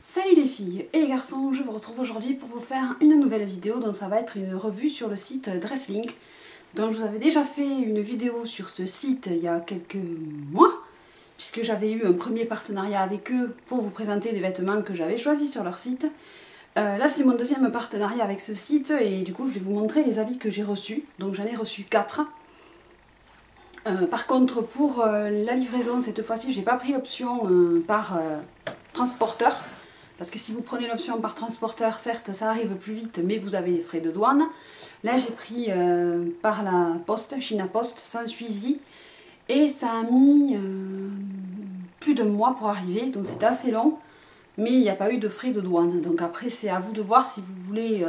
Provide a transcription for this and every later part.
Salut les filles et les garçons, je vous retrouve aujourd'hui pour vous faire une nouvelle vidéo dont ça va être une revue sur le site Dresslink. Donc je vous avais déjà fait une vidéo sur ce site il y a quelques mois, puisque j'avais eu un premier partenariat avec eux pour vous présenter des vêtements que j'avais choisis sur leur site. Là c'est mon deuxième partenariat avec ce site et du coup je vais vous montrer les habits que j'ai reçus. Donc j'en ai reçu 4. Par contre pour la livraison cette fois-ci j'ai pas pris l'option par transporteur. Parce que si vous prenez l'option par transporteur, certes ça arrive plus vite, mais vous avez les frais de douane. Là j'ai pris par la poste, China Post, sans suivi. Et ça a mis plus de mois pour arriver, donc c'était assez long. Mais il n'y a pas eu de frais de douane. Donc après c'est à vous de voir si vous voulez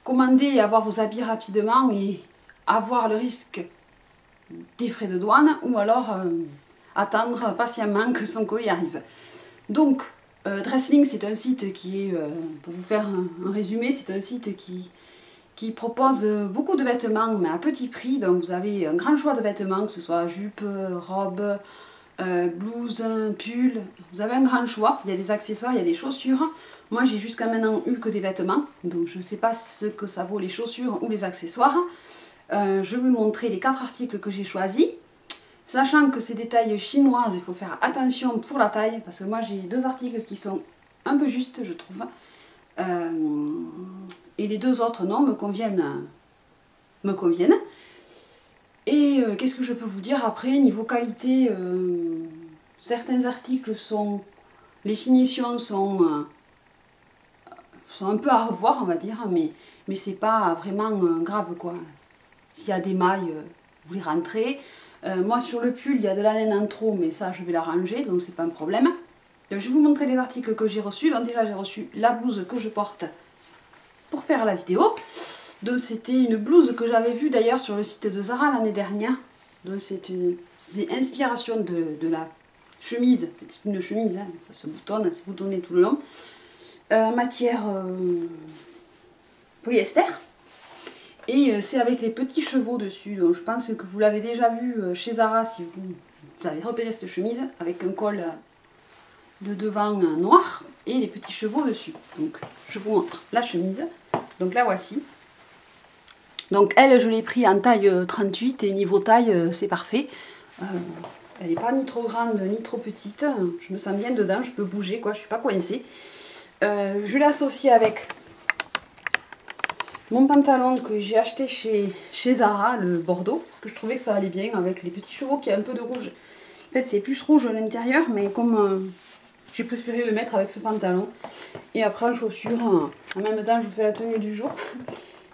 commander et avoir vos habits rapidement et avoir le risque des frais de douane. Ou alors attendre patiemment que son colis arrive. Donc Dresslink, c'est un site qui est, pour vous faire un résumé, c'est un site qui propose beaucoup de vêtements mais à petit prix. Donc vous avez un grand choix de vêtements, que ce soit jupe, robe, blouse, pull. Vous avez un grand choix, il y a des accessoires, il y a des chaussures. Moi j'ai jusqu'à maintenant eu que des vêtements, donc je ne sais pas ce que ça vaut les chaussures ou les accessoires. Je vais vous montrer les 4 articles que j'ai choisis. Sachant que c'est des tailles chinoises, il faut faire attention pour la taille, parce que moi j'ai 2 articles qui sont un peu justes, je trouve. Et les 2 autres, non, me conviennent. Et qu'est-ce que je peux vous dire après, niveau qualité, certains articles sont... Les finitions sont un peu à revoir, on va dire, mais c'est pas vraiment grave, quoi. S'il y a des mailles, vous les rentrez. Moi sur le pull il y a de la laine en trop, mais ça je vais la ranger, donc c'est pas un problème. Donc, je vais vous montrer les articles que j'ai reçus. Donc déjà j'ai reçu la blouse que je porte pour faire la vidéo. Donc c'était une blouse que j'avais vue d'ailleurs sur le site de Zara l'année dernière. Donc c'est inspiration de la chemise, c'est une chemise, hein, ça se boutonne, c'est boutonné tout le long. Matière polyester. Et c'est avec les petits chevaux dessus, donc je pense que vous l'avez déjà vu chez Zara si vous avez repéré cette chemise, avec un col de devant noir et les petits chevaux dessus. Donc je vous montre la chemise, donc la voici. Donc elle je l'ai pris en taille 38 et niveau taille c'est parfait. Elle n'est pas ni trop grande ni trop petite, je me sens bien dedans, je peux bouger quoi, je suis pas coincée. Je l'associe avec mon pantalon que j'ai acheté chez Zara, le Bordeaux, parce que je trouvais que ça allait bien avec les petits chevaux qui a un peu de rouge. En fait c'est plus rouge à l'intérieur, mais comme j'ai préféré le mettre avec ce pantalon. Et après en chaussures, en même temps je vous fais la tenue du jour.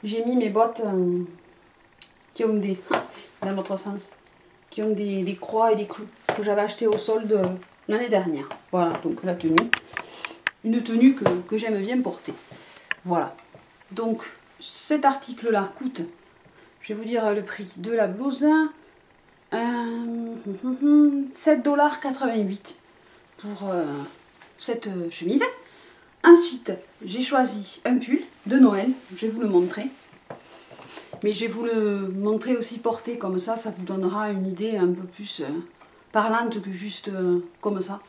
J'ai mis mes bottes qui ont des, dans l'autre sens, qui ont des croix et des clous que j'avais acheté au solde l'année dernière. Voilà, donc la tenue. Une tenue que j'aime bien porter. Voilà. Donc cet article là coûte, je vais vous dire le prix de la blouse, 7,88 $ pour cette chemise. Ensuite j'ai choisi un pull de Noël, je vais vous le montrer. Mais je vais vous le montrer aussi porté comme ça vous donnera une idée un peu plus parlante que juste comme ça.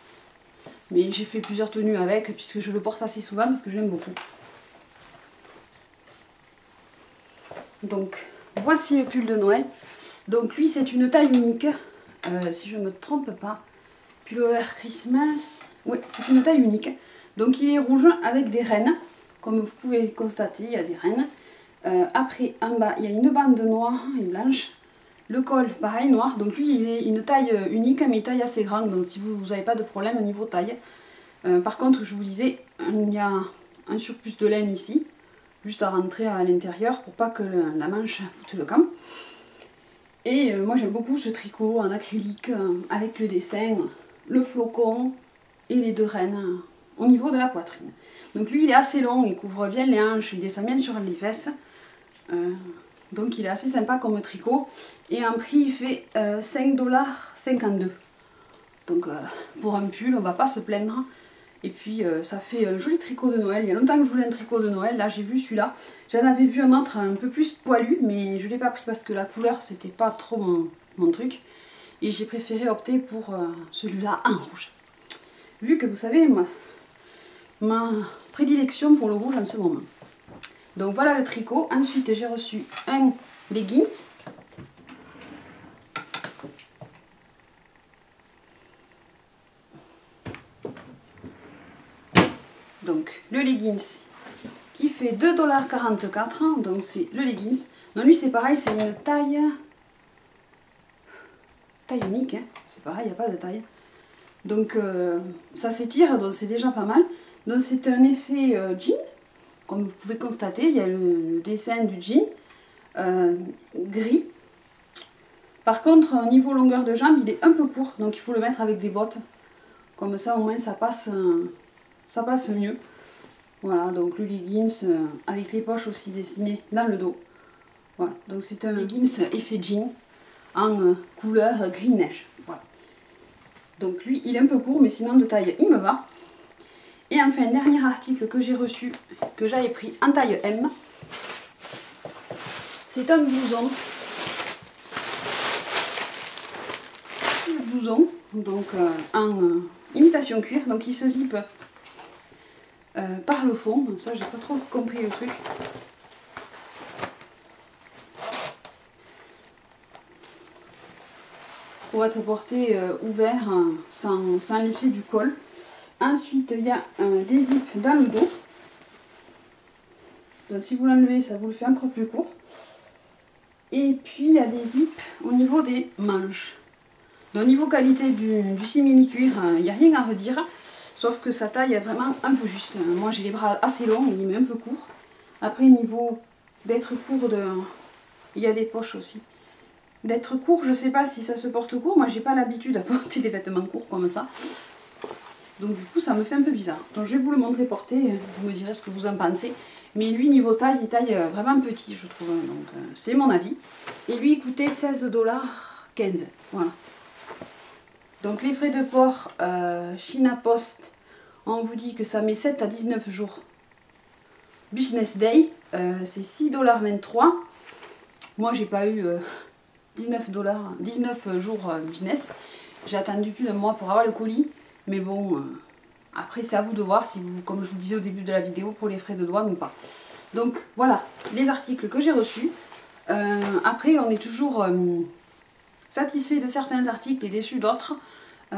Mais j'ai fait plusieurs tenues avec puisque je le porte assez souvent parce que j'aime beaucoup. Donc voici le pull de Noël. Donc lui c'est une taille unique, si je ne me trompe pas. Pullover Christmas, oui c'est une taille unique. Donc il est rouge avec des rennes, comme vous pouvez constater il y a des rennes. Après en bas il y a une bande noire et blanche. Le col pareil noir, donc lui il est une taille unique mais taille assez grande, donc si vous n'avez pas de problème au niveau taille. Par contre je vous disais, il y a un surplus de laine ici. Juste à rentrer à l'intérieur pour pas que la manche foute le camp. Et moi j'aime beaucoup ce tricot en acrylique avec le dessin, le flocon et les 2 rennes au niveau de la poitrine. Donc lui il est assez long, il couvre bien les hanches, il descend bien sur les fesses. Donc il est assez sympa comme tricot. Et en prix il fait 5,52 $. Donc pour un pull on va pas se plaindre. Et puis ça fait un joli tricot de Noël. Il y a longtemps que je voulais un tricot de Noël. Là j'ai vu celui-là. J'en avais vu un autre un peu plus poilu, mais je ne l'ai pas pris parce que la couleur c'était pas trop mon truc. Et j'ai préféré opter pour celui-là en rouge. Vu que vous savez, moi ma prédilection pour le rouge en ce moment. Donc voilà le tricot. Ensuite j'ai reçu un leggings. Donc le leggings qui fait 2,44 $. Donc c'est le leggings. Non, lui c'est pareil, c'est une taille unique, hein. C'est pareil, il n'y a pas de taille. Donc ça s'étire, donc c'est déjà pas mal. Donc c'est un effet jean, comme vous pouvez constater, il y a le dessin du jean gris. Par contre, au niveau longueur de jambe, il est un peu court, donc il faut le mettre avec des bottes. Comme ça au moins ça passe mieux. Voilà, donc le leggings avec les poches aussi dessinées dans le dos. Voilà, donc c'est un leggings effet jean en couleur gris neige. Voilà. Donc lui, il est un peu court, mais sinon de taille, il me va. Et enfin, dernier article que j'ai reçu, que j'avais pris en taille M. C'est un blouson. Un blouson, donc en imitation cuir. Donc il se zippe par le fond. Ça, j'ai pas trop compris le truc. Pour être porté ouvert sans l'effet du col. Ensuite, il y a des zips dans le dos. Donc, si vous l'enlevez, ça vous le fait un peu plus court. Et puis, il y a des zips au niveau des manches. Donc, au niveau qualité du simili-cuir, il n'y a rien à redire. Sauf que sa taille est vraiment un peu juste. Moi, j'ai les bras assez longs, il m'est un peu court. Après, au niveau d'être court, il y a des poches aussi. D'être court, je sais pas si ça se porte court. Moi, j'ai pas l'habitude à porter des vêtements courts comme ça. Donc du coup, ça me fait un peu bizarre. Donc je vais vous le montrer porté. Vous me direz ce que vous en pensez. Mais lui, niveau taille, il taille vraiment petit, je trouve. Donc c'est mon avis. Et lui, il coûtait 16,15 $. Voilà. Donc les frais de port China Post, on vous dit que ça met 7 à 19 jours. Business Day, c'est 6,23 $. Moi, j'ai pas eu 19 jours business. J'ai attendu plus d'un mois pour avoir le colis. Mais bon, après c'est à vous de voir si vous, comme je vous disais au début de la vidéo, pour les frais de douane ou pas. Donc voilà les articles que j'ai reçus. Après on est toujours satisfait de certains articles et déçu d'autres.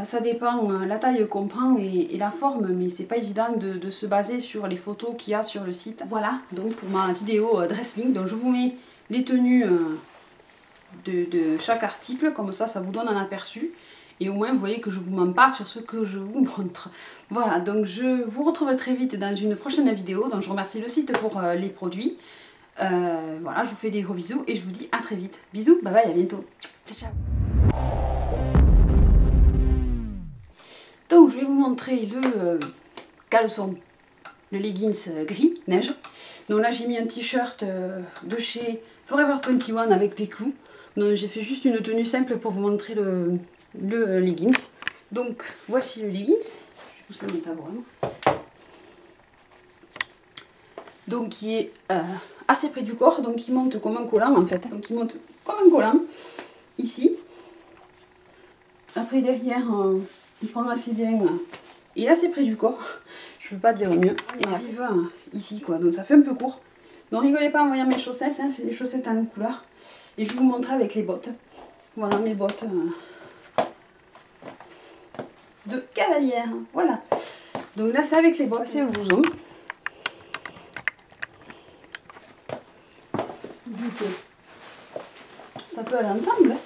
Ça dépend la taille qu'on prend et la forme, mais c'est pas évident de se baser sur les photos qu'il y a sur le site. Voilà donc pour ma vidéo Dresslink. Donc je vous mets les tenues de chaque article, comme ça vous donne un aperçu. Et au moins, vous voyez que je ne vous mens pas sur ce que je vous montre. Voilà, donc je vous retrouve très vite dans une prochaine vidéo. Donc je remercie le site pour les produits. Voilà, je vous fais des gros bisous et je vous dis à très vite. Bisous, bye bye, à bientôt. Ciao, ciao. Donc je vais vous montrer le caleçon, le leggings gris, neige. Donc là, j'ai mis un t-shirt de chez Forever 21 avec des clous. Donc j'ai fait juste une tenue simple pour vous montrer le leggings. Donc voici le leggings. Je vais pousser mon tabouret. Donc qui est assez près du corps, donc il monte comme un collant en fait. Donc il monte comme un collant ici. Après derrière, il prend assez bien. Il est assez près du corps. Je peux pas dire mieux. Il arrive ici quoi. Donc ça fait un peu court. Donc rigolez pas en voyant mes chaussettes. Hein, c'est des chaussettes en couleur. Et je vais vous montrer avec les bottes. Voilà mes bottes. De cavalière, voilà. Donc là c'est avec les bottes, c'est le blouson. Ça peut aller ensemble.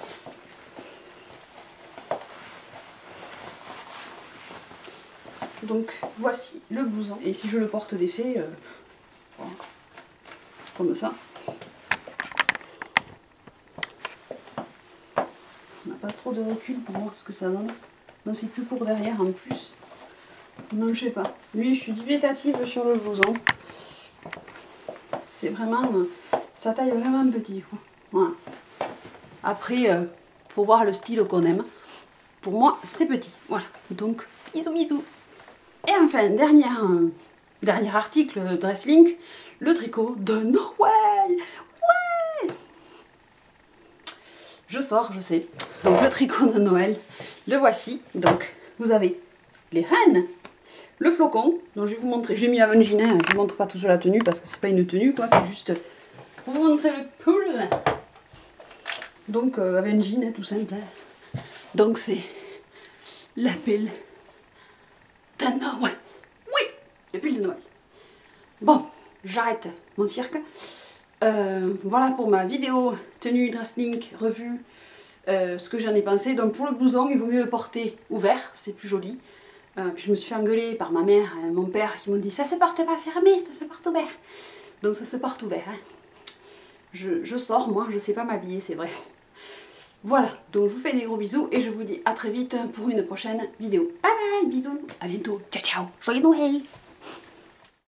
Donc voici le blouson. Et si je le porte d'effet, voilà. Comme ça. On n'a pas trop de recul pour voir ce que ça donne. Non, c'est plus court derrière en plus. Non, je sais pas. Lui, je suis dubitative sur le blouson. C'est vraiment... ça taille vraiment petit, quoi. Voilà. Après, faut voir le style qu'on aime. Pour moi, c'est petit. Voilà. Donc, bisous, bisous. Et enfin, dernier article Dresslink, le tricot de Noël. Ouais! Je sors, je sais. Donc, le tricot de Noël, le voici. Donc, vous avez les reines. le flocon, donc je vais vous montrer, j'ai mis Avenging, hein, je vous montre pas tout sur la tenue parce que c'est pas une tenue quoi, c'est juste pour vous montrer le pull. Donc Avenging, tout simple. Hein. Donc c'est la pile de Noël. Oui, la pile de Noël. Bon, j'arrête mon cirque. Voilà pour ma vidéo tenue Dress Link revue, ce que j'en ai pensé. Donc pour le blouson, il vaut mieux le porter ouvert, c'est plus joli. Puis je me suis fait engueuler par ma mère et mon père qui m'ont dit ça se porte pas fermé, ça se porte ouvert. Donc ça se porte ouvert. Hein. Je sors, moi, je sais pas m'habiller, c'est vrai. Voilà, donc je vous fais des gros bisous et je vous dis à très vite pour une prochaine vidéo. Bye bye, bisous, à bientôt, ciao ciao, joyeux Noël.